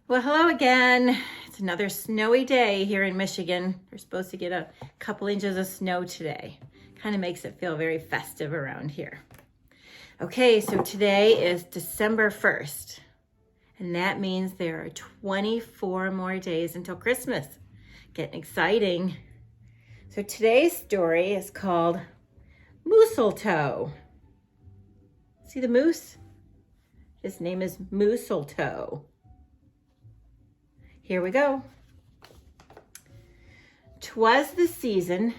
Well, hello again. It's another snowy day here in Michigan. We're supposed to get a couple inches of snow today. Kind of makes it feel very festive around here. Okay, so today is December 1st, and that means there are 24 more days until Christmas. Getting exciting. So today's story is called Mistletoe. See the moose? His name is Mistletoe. Here we go. 'Twas the season,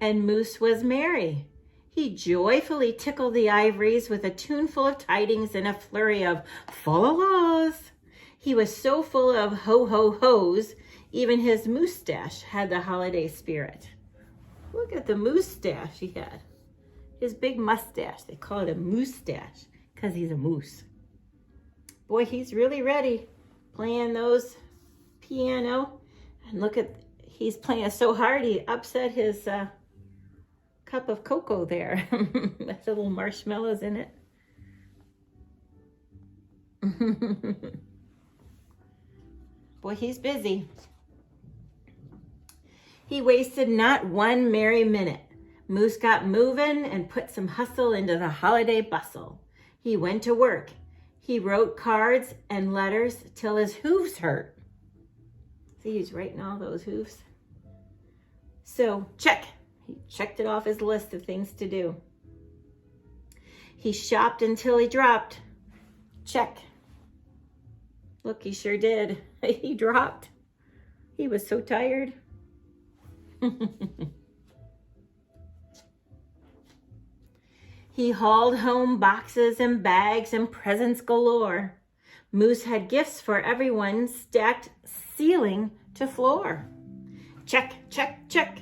and Moose was merry. He joyfully tickled the ivories with a tuneful of tidings and a flurry of fa-la-las. He was so full of ho-ho-hos, even his moustache had the holiday spirit. Look at the moustache he had. His big mustache. They call it a moustache because he's a moose. Boy, he's really ready, playing those piano, and look at, he's playing so hard he upset his cup of cocoa there. With the little marshmallows in it. Boy, he's busy. He wasted not one merry minute. Moose got moving and put some hustle into the holiday bustle. He went to work. He wrote cards and letters till his hooves hurt. See, he's writing all those hooves. So, check. He checked it off his list of things to do. He shopped until he dropped. Check. Look, he sure did. He dropped. He was so tired. He hauled home boxes and bags and presents galore. Moose had gifts for everyone stacked ceiling to floor. Check, check, check.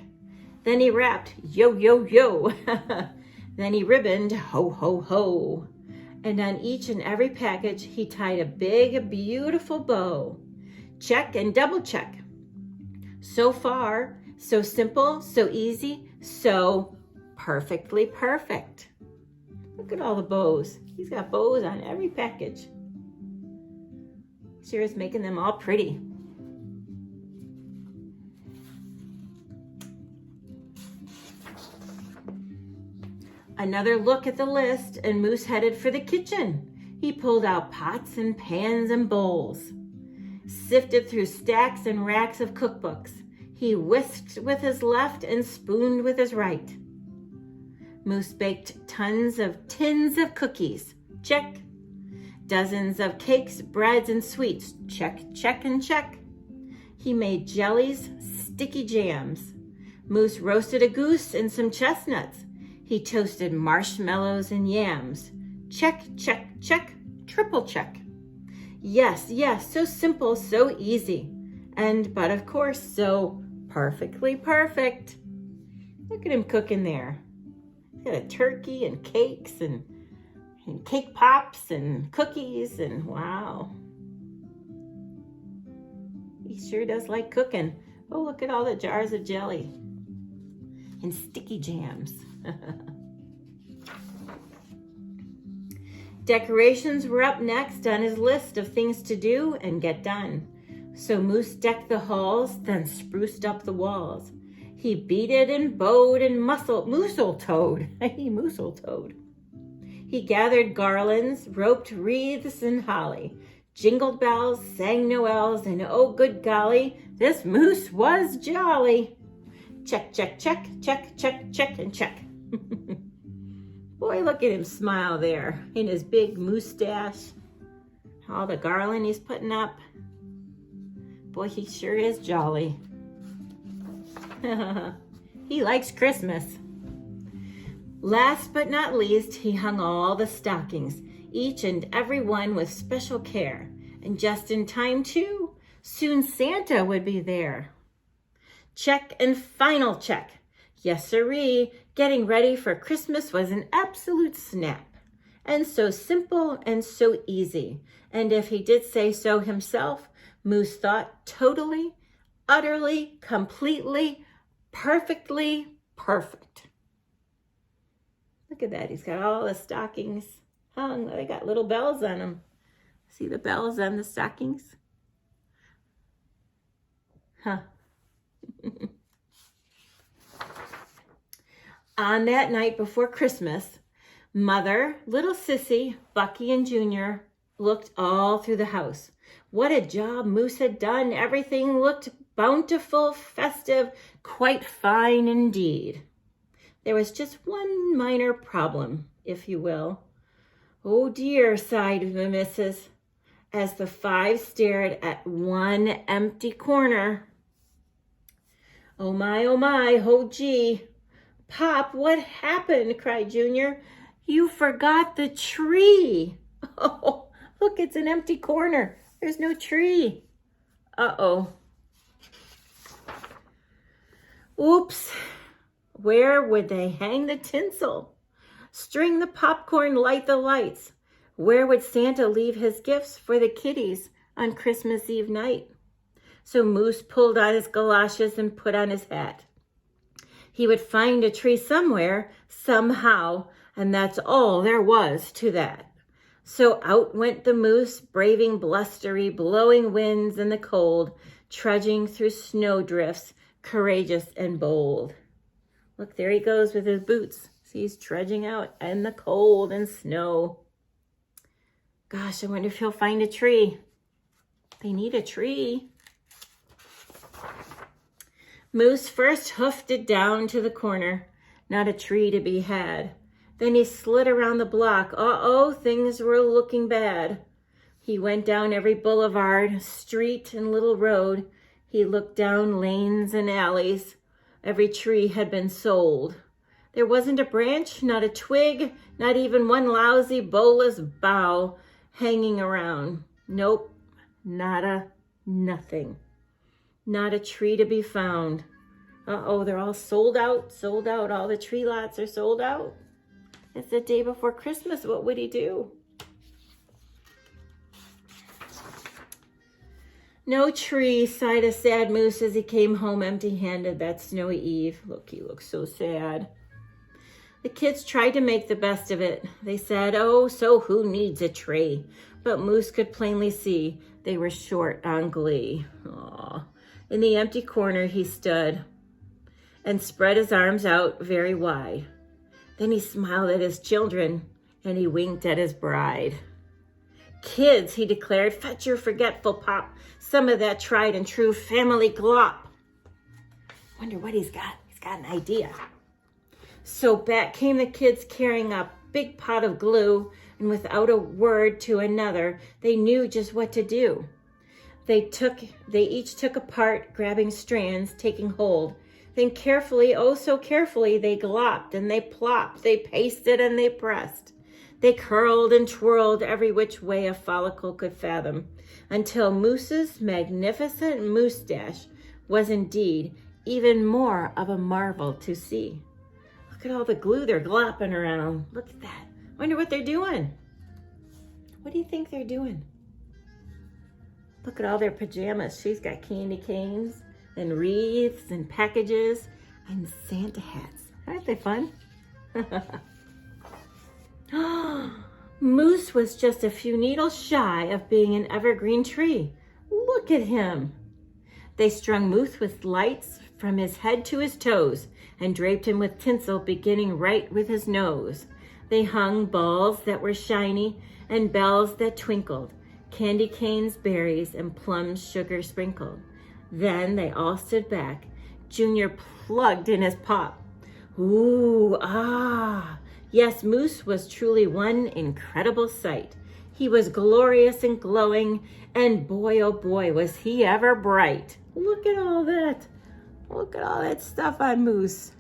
Then he rapped, yo, yo, yo. Then he ribboned, ho, ho, ho. And on each and every package, he tied a big, beautiful bow. Check and double check. So far, so simple, so easy, so perfectly perfect. Look at all the bows. He's got bows on every package. Sure is making them all pretty. Another look at the list, and Moose headed for the kitchen. He pulled out pots and pans and bowls, sifted through stacks and racks of cookbooks. He whisked with his left and spooned with his right. Moose baked tins of cookies. Check. Dozens of cakes, breads, and sweets. Check, check, and check. He made jellies, sticky jams. Moose roasted a goose and some chestnuts. He toasted marshmallows and yams. Check, check, check, triple check. Yes, yes, so simple, so easy. But of course, so perfectly perfect. Look at him cooking there. He's got a turkey and cakes and cake pops and cookies, and wow. He sure does like cooking. Oh, look at all the jars of jelly and sticky jams. Decorations were up next on his list of things to do and get done. So Moose decked the halls, then spruced up the walls. He beaded and bowed and mistletoed. He mistletoed. He gathered garlands, roped wreaths and holly, jingled bells, sang noels, and oh good golly, this Moose was jolly. Check, check, check, check, check, check, and check. Boy, look at him smile there in his big moustache. All the garland he's putting up. Boy, he sure is jolly. He likes Christmas. Last but not least, he hung all the stockings, each and every one with special care. And just in time, too, soon Santa would be there. Check and final check. Yes, sirree, getting ready for Christmas was an absolute snap. And so simple and so easy. And if he did say so himself, Moose thought totally, utterly, completely, perfectly perfect. Look at that. He's got all the stockings hung. They got little bells on them. See the bells on the stockings? Huh. On that night before Christmas, Mother, little Sissy, Bucky, and Junior looked all through the house. What a job Moose had done. Everything looked bountiful, festive, quite fine indeed. There was just one minor problem, if you will. Oh dear, sighed the missus, as the five stared at one empty corner. Oh my, oh gee. Pop, what happened? Cried Junior. You forgot the tree. Oh, look, it's an empty corner. There's no tree. Uh-oh. Oops. Where would they hang the tinsel? String the popcorn, light the lights. Where would Santa leave his gifts for the kiddies on Christmas Eve night? So Moose pulled on his galoshes and put on his hat. He would find a tree somewhere, somehow, and that's all there was to that. So out went the Moose, braving blustery, blowing winds and the cold, trudging through snowdrifts, courageous and bold. Look, there he goes with his boots. See, he's trudging out in the cold and snow. Gosh, I wonder if he'll find a tree. They need a tree. Moose first hoofed it down to the corner. Not a tree to be had. Then he slid around the block. Uh-oh, things were looking bad. He went down every boulevard, street, and little road. He looked down lanes and alleys. Every tree had been sold. There wasn't a branch, not a twig, not even one lousy, bolus bough hanging around. Nope, nada, nothing. Not a tree to be found. Uh-oh, they're all sold out, sold out. All the tree lots are sold out. It's the day before Christmas. What would he do? No tree, sighed a sad Moose as he came home empty-handed that snowy eve. Look, he looks so sad. The kids tried to make the best of it. They said, oh, so who needs a tree? But Moose could plainly see they were short on glee. Aw. In the empty corner he stood and spread his arms out very wide. Then he smiled at his children and he winked at his bride. Kids, he declared, fetch your forgetful pop, some of that tried and true family glop. Wonder what he's got. He's got an idea. So back came the kids carrying a big pot of glue, and without a word to another, they knew just what to do. They each took a part, grabbing strands, taking hold. Then carefully, oh so carefully, they glopped and they plopped, they pasted and they pressed. They curled and twirled every which way a follicle could fathom, until Moose's magnificent moustache was indeed even more of a marvel to see. Look at all the glue they're glopping around. Look at that. Wonder what they're doing. What do you think they're doing? Look at all their pajamas. She's got candy canes and wreaths and packages and Santa hats. Aren't they fun? Moose was just a few needles shy of being an evergreen tree. Look at him. They strung Moose with lights from his head to his toes and draped him with tinsel beginning right with his nose. They hung balls that were shiny and bells that twinkled, candy canes, berries, and plums sugar sprinkled. Then they all stood back. Junior plugged in his pop. Ooh, ah. Yes, Moose was truly one incredible sight. He was glorious and glowing, and boy, oh boy, was he ever bright. Look at all that. Look at all that stuff on Moose.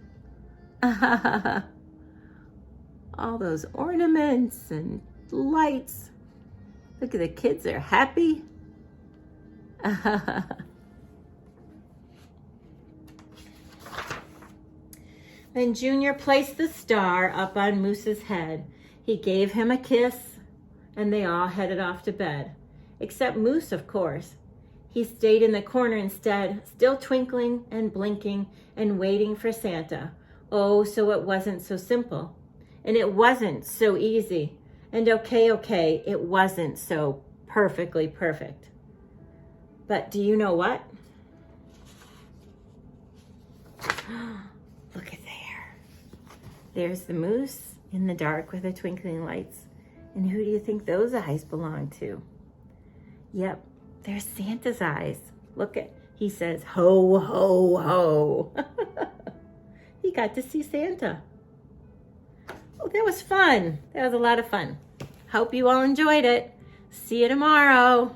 All those ornaments and lights. Look at the kids, they're happy. Then Junior placed the star up on Moose's head. He gave him a kiss, and they all headed off to bed. Except Moose, of course. He stayed in the corner instead, still twinkling and blinking and waiting for Santa. Oh, so it wasn't so simple. And it wasn't so easy. And okay, it wasn't so perfectly perfect. But do you know what? Look at there. There's the moose in the dark with the twinkling lights. And who do you think those eyes belong to? Yep, they're Santa's eyes. Look at, he says, ho, ho, ho. He got to see Santa. Oh, that was fun. That was a lot of fun. Hope you all enjoyed it. See you tomorrow.